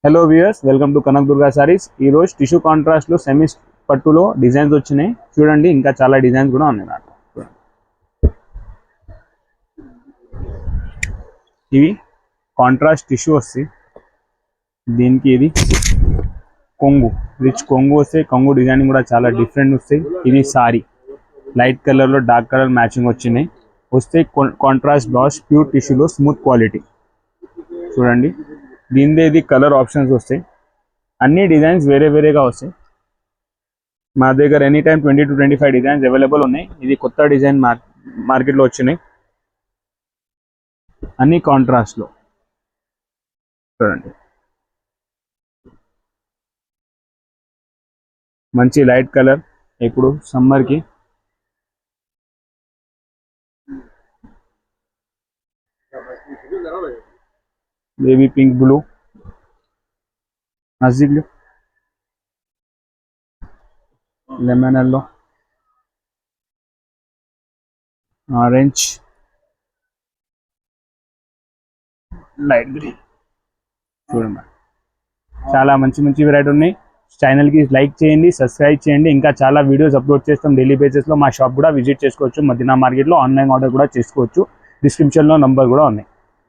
Hello viewers, welcome to Kanak Durga saris. ఈ రోజు tissue contrast లో సెమీ పట్టులో డిజైన్స్ వచ్చినాయి. చూడండి, ఇంకా చాలా డిజైన్స్ కూడా ఉన్నాయి దాంట్లో. ఇవి కాంట్రాస్ట్ టిష్యూ వస్తాయి. దీనికి ఇది కొంగు, రిచ్ కొంగు వస్తాయి. కొంగు డిజైనింగ్ కూడా చాలా డిఫరెంట్ వస్తాయి. ఇది సారీ లైట్ కలర్ లో డార్క్ కలర్ మ్యాచింగ్ వచ్చినాయి వస్తాయి. కాంట్రాస్ట్ బ్లౌజ్, ప్యూర్ టిష్యూలో స్మూత్ క్వాలిటీ. చూడండి, దీనిదే ఇది కలర్ ఆప్షన్స్ వస్తాయి. అన్ని డిజైన్స్ వేరే వేరేగా వస్తాయి. మా దగ్గర any time 20 to 25 designs available ఉన్నాయి. ఇది కొత్త డిజైన్ మార్కెట్లో వచ్చినాయి. అన్ని కాంట్రాస్ట్లో. చూడండి, మంచి లైట్ కలర్. ఇప్పుడు సమ్మర్కి baby pink, blue, navy blue, lemon yellow, orange, light green. చూడండి, చాలా మంచి మంచి వెరైటీ ఉన్నాయి. ఛానల్కి లైక్ చేయండి, సబ్స్క్రైబ్ చేయండి. ఇంకా చాలా వీడియోస్ అప్లోడ్ చేస్తాం డైలీ బేసిస్లో. మా షాప్ కూడా విజిట్ చేసుకోవచ్చు. మదీనా మార్కెట్లో ఆన్లైన్ ఆర్డర్ కూడా చేసుకోవచ్చు. డిస్క్రిప్షన్లో నంబర్ కూడా ఉన్నాయి.